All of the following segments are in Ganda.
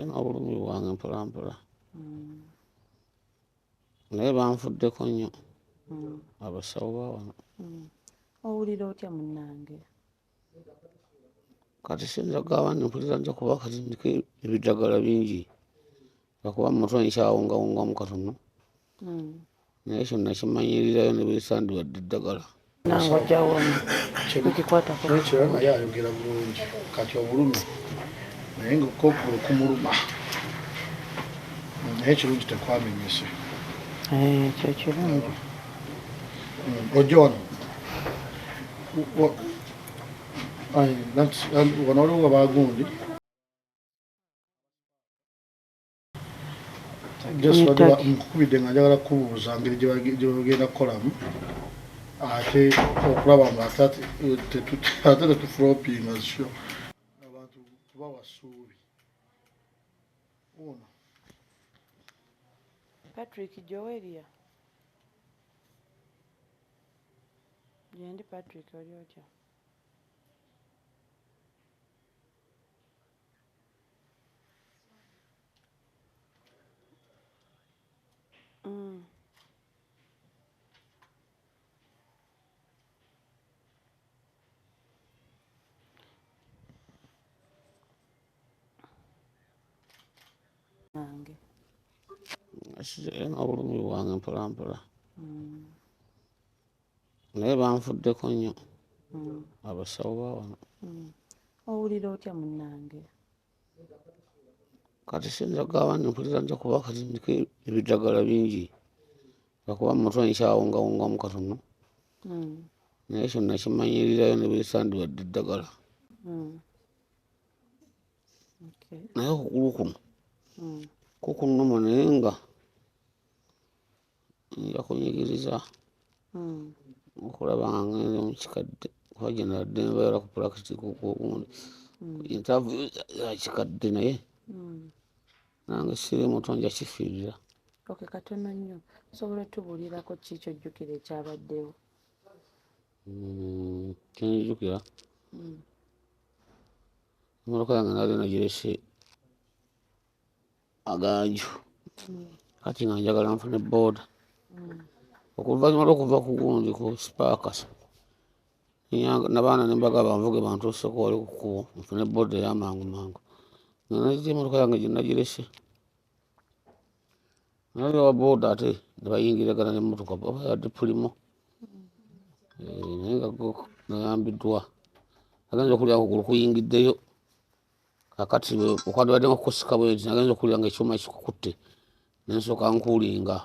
nga obulumi bwange mpola mpola naye banfuddeko nnyo abasawo ba wano. Owulira otya munnange? Kati sinza gaba mpulira nja kuba kati ndiko ebiddagala bingi lwakuba mu mutwe nkyawungawungamu katono naye kyonna kimanyirirayo ne beesandibadde eddagala. Nange ojjawo nkikwatako nekyo naye ayogera bulungi kati obulumi naye ngaokugulu kumuluma naye kirungi tekwamenyese. Kyo kirungi. Ojja wano wano waliwo nga bagundi nkukubidde nga njagala kubuuza ngeri gye bagenda kukolamu ate okulaba nga ate tetufulopinga syo abantu tubawa ssuubi. Ono Patrick Joweria yendi Patrick oli otya? Nange nga obulumi bwange mpola mpola naye banfuddeko nnyo abasawo ba wano. owulira otya munnange? Kati sinza gaba mpulira nja kuba kati ndiko ebiddagala bingi lwakuba mu mutwe nkyawungawungamu katono naye kyonna kimanyirirayo ne beesandibadde eddagala. naye okugulu kuno kukunuma naye nga nja kunyigiriza okulaba nga ngenze mu kikadde kuba gye nadde nbayala ku pulakitiko kwogundi interview ya kikadde naye nange siri muto nja kifiirira. Katono nnyo osobola otubuulirako ki kyojjukira ekyabaddewo? Kyenjjukira emmotoka yange nali nagirese Aganju kati nga njagala nfune booda oluvannyuma lw'okuva ku gundi ku Sparkers nabaana ne mbagamba banvuge bantuuseko wali ku kkubo nfune booda ey'amangu mangu nga nazita emmotoka yange gye nagirese nali wa booda ate ne bayingiragana n'emmotoka oba yadde pulimo naye nga go nayambiddwa agenza okulya okugulu kuyingiddeyo kakati okwandibadde nga kukusika bwe nti nagenza okulya nga ekyuma kikukutte nensooka nkuulinga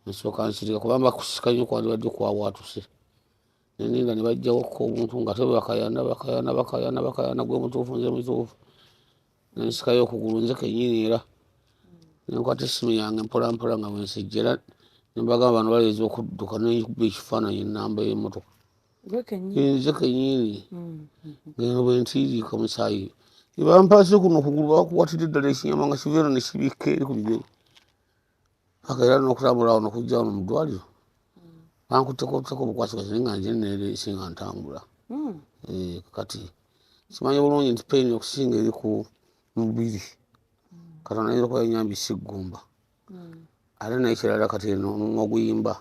nsooka nsirika kubanga kusika nnyo kwandibadde kwawatuse neninga ne bajjawoko omuntu nga te bakayana gwe mutuufu nze mutuufu nensikayo okugulu nze kennyini era nenkwata essimu yange mpola mpola nga bwensejja era nembagamba bano baleeza okudduka nenkuba ekifaananyi enamba y'emmotoka nze kennyini ngeno bwentiiriika musaayi bampaase kuno okugulu bakuwatidde ddala ekinyama nga kiveera ne kibikka eri ku bigere paka era n'okutambula awo nokujja wano mu ddwaliro bankutteko bukwatikazi naye nga nje neereese nga ntambula. Kati kimanyi bulungi nti peyini okusinga eri ku mubiri Katonda ayinza okuba yenyambye siggumba ate naye kirala kati eno oguyimba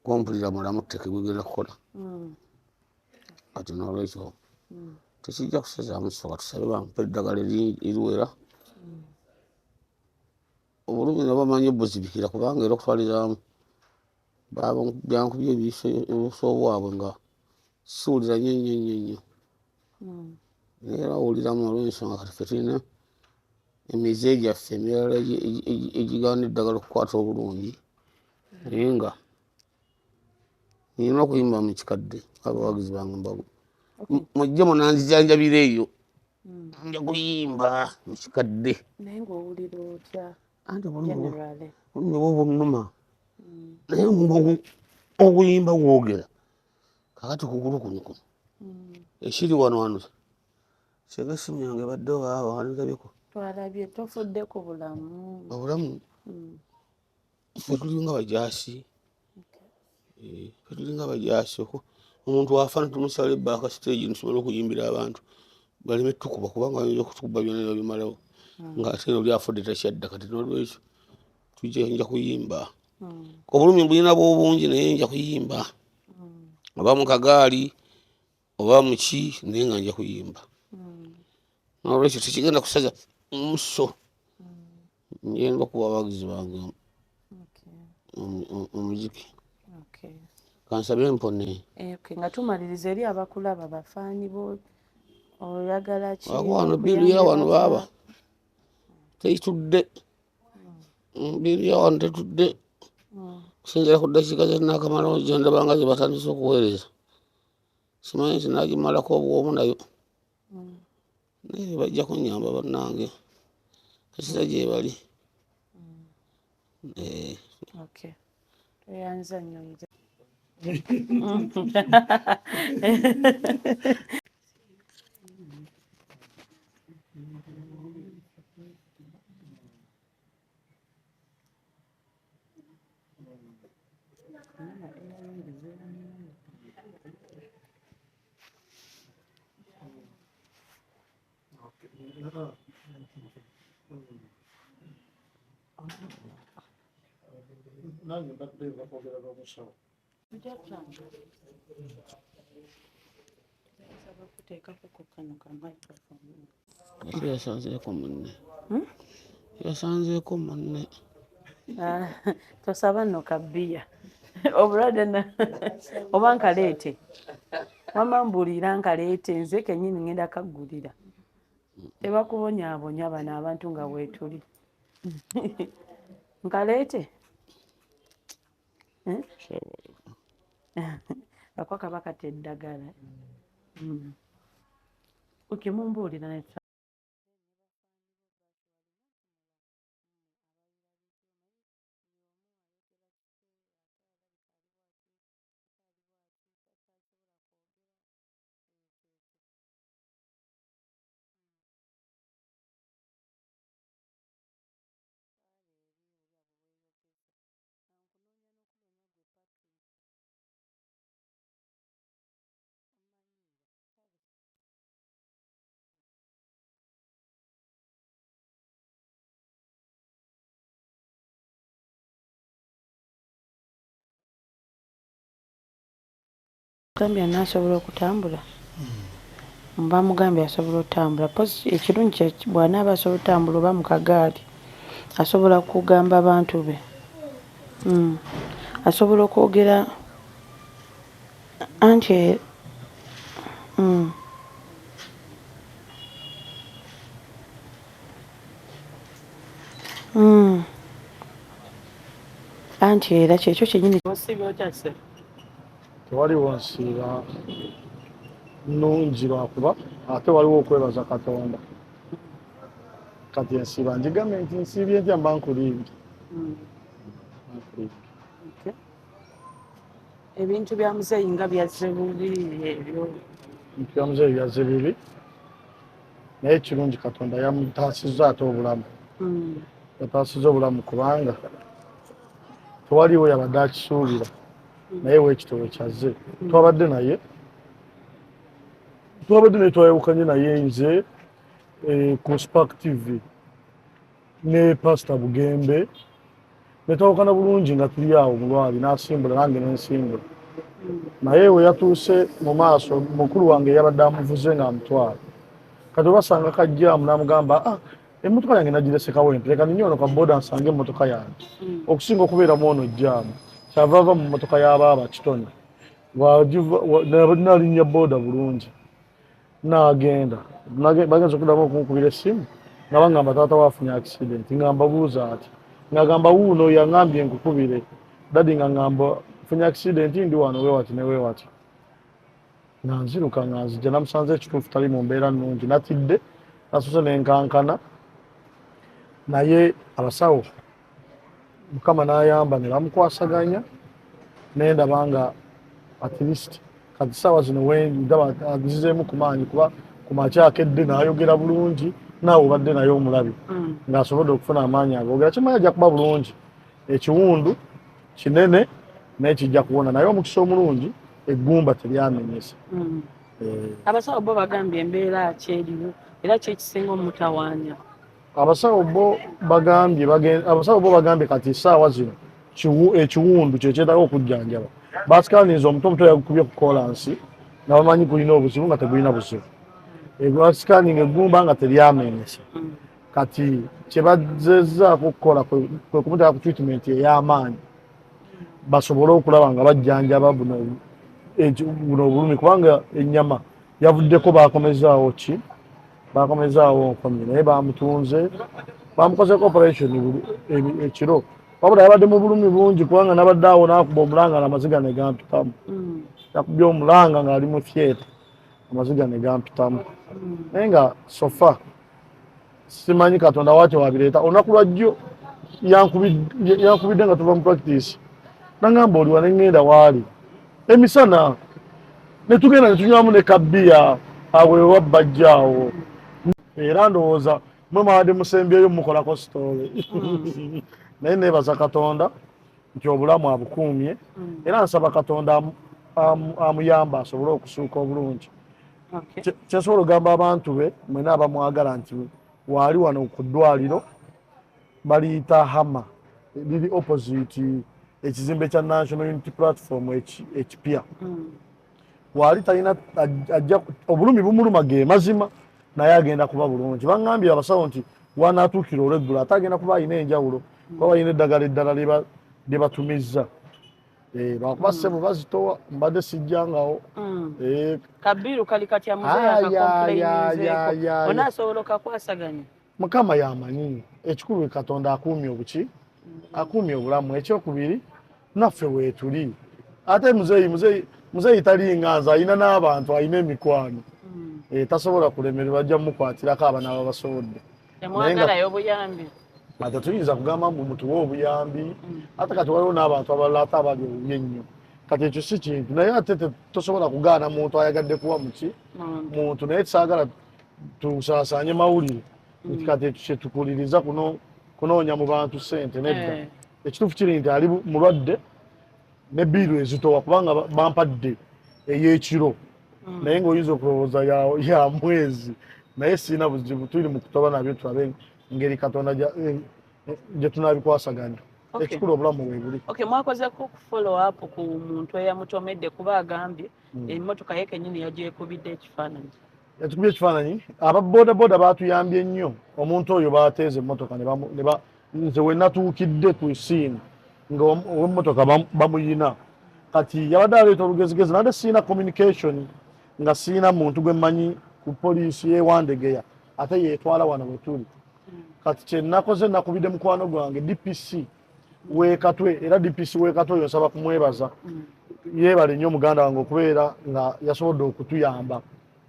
gwompulira mulamu tteke gwegenda kukola kati n'olwekyo tekijja kusazaamu kisoka tusabe bampa eddagala eriwera obulumi nabo bamanyi obuzibikira kubanga era okutwalizaamu byankubye obuso bwabwe nga siwulira nnyo naye era owuliramu olw'ensonga kati ffe tulina emize gyaffe emirala egigaana eddagala okukwata obulungi naye nga nina okuyimba mu kikadde abawagizi bange mbago mujje munanzijanjabira eyo nja kuyimba mu kikadde. Naye ng'owulira otya anti generally? obulumi bwo bunnuma naye oguyimba gwogera kakati kugulu kuno ekiri wano singa essimu yange ebaddewo awo wandirabyeko Twalabye tofuddeko bulamu. obulamu ffe tulinga bajaasi tulinga bajaasi omuntu wafa netumusala ebbaaka siteegi ntusobole okuyimbira abantu baleme tukuba kubanga bayinza okutukuba byonna bimalawo ng'ate oli afudde takyadda kati nolwekyo nja kuyimba obulumi mbulina bwobungi naye nja kuyimba oba mu kagaali oba muki naye nga nja kuyimba nolwekyo tekigenda kusaza muso ngenda okuba abagizi bange omuziki kansabe mpone nga tumaliriza eri abakulaba bafaani bo oyagala ki wano biru ya wano baba teitudde biru ya wano tetudde kusinzira ku ddakiika zenaakamala gyendabanga ze batandise okuweereza simanyi nti nagimalako obwomu nayo naye bajja kunyamba bannange kasita gye bali toyanza nnyo yasanzeeko munne yasanzeeko munne tosaba nno kabbiya obulwadde oba nkaleete wama mbuulira nkaleete nze kennyini ngenda kaggulira tebakubonyaabonya bano abantu nga bwetuli nkaleete bakwaka bakata eddagala ukimumbuulira gambye anaasobola okutambula bamugambye asobola okutambula ekirungi bw'anaaba asobola okutambula oba mu kagaali asobola kugamba abantu be asobola okwogera anti anti era kyekyo kyennyini tewaliwo nsiiba nnungi lwakuba ate waliwo okwebaza Katonda kati ensiiba ngigambe nti nsiibye ntya mba nkulimbye ebintu bya muzeeyi nga byazze bubi ebyo ebintu bya muzeeyi byazze bibi naye ekirungi Katonda yamutaasizza ate obulamu yataasizza obulamu kubanga tewaliwo yabadde akisuubira naye weekitowe kyazze twabadde naye twayawukanye naye nze ku Spark TV ne Pastor Bugembe ne twawukana bulungi nga tuli awo mulwali n'asimbula nange nensimbula naye we yatuuse mu maaso mukulu wange yabadde amuvuze nga amutwala kati obasanga kajjaamu n'amugamba emmotoka yange nagirese Kawempe leka ninyono ka boda nsange emmotoka yange okusinga okubeera mwono jjaamu kyava ava mu mmotoka y'abaaba Kitone nalinnya boda bulungi n'agenda bagenza okuddamu okunkubira essimu nga bagamba taata waafunye accident nga mbabuuza ati ng'agamba wuuno yaŋŋambye nkukubire dadi nga ŋŋamba funye accident ndi wano weewati ne weewati nga nziruka nga nzijja namusanze ekituufu tali mu mbeera nnungi natidde nasose n'enkankana naye abasawo Mukama n'ayamba ne bamukwasaganya naye ndaba nga at least kati ssaawa zino ndaba azizeemu ku maanyi kuba ku makya akedde n'ayogera bulungi naawe obadde naye omulabi ng'asobodde okufuna amaanyi agoogera kimanyi ajja kuba bulungi ekiwundu kinene naye kijja kuwona naye omukisa omulungi eggumba teryamenyese abasawo bo bagambye embeera ki eriwo era ki ekisinga omutawaanya abasawo bo bagambye kati essaawa zino ekiwundu kyekyetaaga okujjanjaba basikaninze omuto omuto yagukubye ku kolansi nga bamanyi gulina obuzibu nga tegulina buzibu basikaninga eggumba nga teryamenyesa kati kyebazezzaako okukola kwe kumuteeka ku treatment ey'amaanyi basobole okulaba nga bajjanjaba buno obulumi kubanga ennyama yavuddeko bakomezaawo nkomye naye bamutunze bamukozeko operation ekiro wabula yabadde mu bulumi bungi kubanga nabadde awo nakuba omulanga amaziga ne gampitamu yakubye omulanga ng'ali mu theatre amaziga ne gampitamu naye nga sofa simanyi Katonda waakyo wabireeta olunaku lwajjo yankubidde nga tuva mu practice nangamba oliwa ne ŋŋenda waali emisana ne tugenda ne tunywamu ne kabbiya awo ewabbajjaawo era ndowooza mwe mwabadde musembyeyo mukolako sitole naye neebaza Katonda nti obulamu abukuumye era nsaba Katonda amuyamba asobole okusuuka obulungi. Kyensobola ogamba abantu be mwena abamwagala nti waali wano ku ddwaliro baliyita Hama liri opposite ekizimbe kya National Unity Platform ekipya waali talina ajja obulumi bumuluma ge mazima naye agenda kuba bulungi baŋŋambye abasawo nti wanaatuukira olweggulo ate agenda kuba alina enjawulo kuba balina eddagala eddala lye batumizza lwakuba ssebo bazitowa mbadde sijjangawo Kabiru kali katya muzeeyi akakomplaininzeeko onaasobola okakwasaganya Mukama yamanyi ekikulu Katonda akuumye obuki akuumye obulamu ekyokubiri naffe weetuli ate muzeeyi taliŋŋanza alina n'abantu alina emikwano tasobola kulemererwa ajja mukwatirako abana ababasobodde temwagalayo obuyambi ate tuyinza kugamba mbu mutuwe obuyambi ate kati waliwo n'abantu abalala ate abali obubi ennyo kati ekyo si kintu naye ate tosobola kugaana muntu ayagadde kuwa muki muntu naye tusaagala tusaasaanye mawulire nti kati ekyo kyetukuliriza kunoonya mu bantu ssente nedda ekituufu kiri nti ali mulwadde ne biiru ezitowa kubanga bampadde ey'ekiro naye ng'oyinza okulowooza ya mwezi naye siina buzibu tuli mu kutoba nabyo tulabe ngeri Katonda gye tunaabikwasaganya ekikulu obulamu weebuli. Mwakozeko okufollow up ku muntu eyamutomedde kuba agambye emmotoka ye kennyini yagyekubidde ekifaananyi yatukubye ekifaananyi ababoodabooda baatuyambye nnyo omuntu oyo baateeza emmotoka nze we natuukidde ku isiini nga ow'emmotoka bamuyina kati yabadde aleeta olugezigezi nade siina communication nga siina muntu gwe mmanyi ku poliisi y'ewandegeya ate yeetwala wano we tuli kati kye nakoze nakubidde mukwano gwange DPC weekatwe era DPC weekatwe oyo nsaba kumwebaza yeebale nnyo muganda wange okubeera nga yasobodde okutuyamba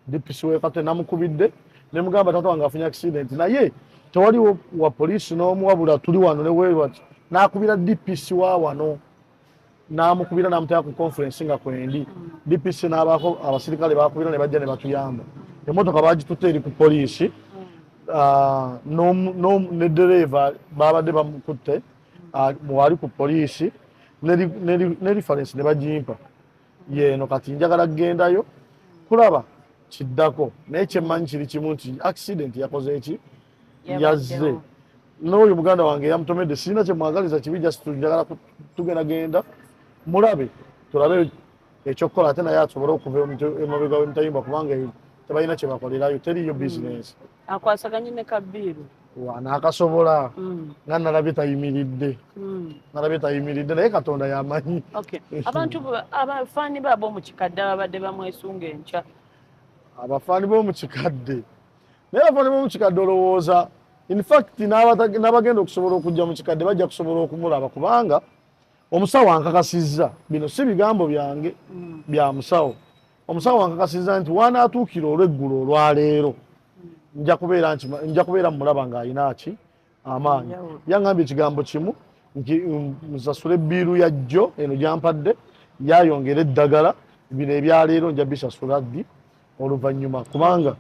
DPC weekatwe namukubidde ne mugamba taata wange afunye accident naye tewaliwo wa poliisi n'omu wabula tuli wano ne weewati n'akubira DPC wa wano n'amukubira n'amuteeka ku conference nga kwendi DPC n'abaako abasirikale baakubira ne bajja ne batuyamba emmotoka baagitutte eri ku poliisi ne ddereeva baabadde bamukutte wali ku poliisi ne reference ne bagimpa yeeno kati njagala kugendayo kulaba kiddako naye kyemmanyi kiri kimu nti accident yakoze eki yazze n'oyo muganda wange yamutomedde sirina kyemwagaliza kibi just njagala tugendagenda mulabe tulabe ekyokukola ate naye asobole okuva emabega w'emitayimbwa kubanga tebalina kye bakolerayo teriyo bizinesi akwasaganye ne Kabiru n'akasobola nga nalabye tayimiridde naye Katonda yamanyi. Abantu abafaani baabo mu kikadde ababadde bamwesunga enkya abafaani b'omu kikadde naye abafaani b'omu kikadde olowooza infact n'abagenda okusobola okujja mu kikadde bajja kusobola okumulaba kubanga omusawo ankakasizza bino si bigambo byange bya musawo omusawo ankakasizza nti wanaatuukira olweggulo olwaleero nja kubeera mulaba ng'alina ki amaanyi yaŋŋambye ekigambo kimu nsasula ebbiiru ya jjo eno gyampadde yayongera eddagala bino ebyaleero nja bisasula ddi oluvannyuma kubanga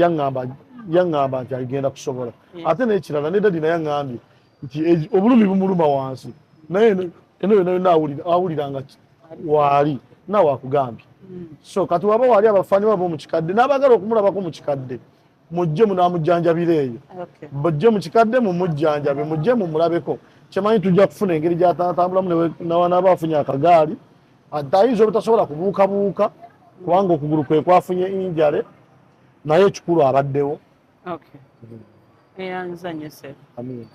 yaŋŋamba nti agenda kusobola ate n'ekirala ne dadi naye yaŋŋambye nti obulumi bumuluma wansi naye eno yonna awuliranga waali naawe akugambye so kati waba waali abafaani babo mu kikadde n'abagala okumulabako mu kikadde mujje munamujjanjabira eyo Okay. bajje mu kikadde mumujjanjabe mujje mumulabeko kyemanyi tujja kufuna engeri gyatambulamu nawana afunye akagaali ate ayinza obutasobola kubuukabuuka kubanga okugulu kwe kwafunye injale naye ekikulu abaddewo. Okay. Eyanza Joseph. Amina.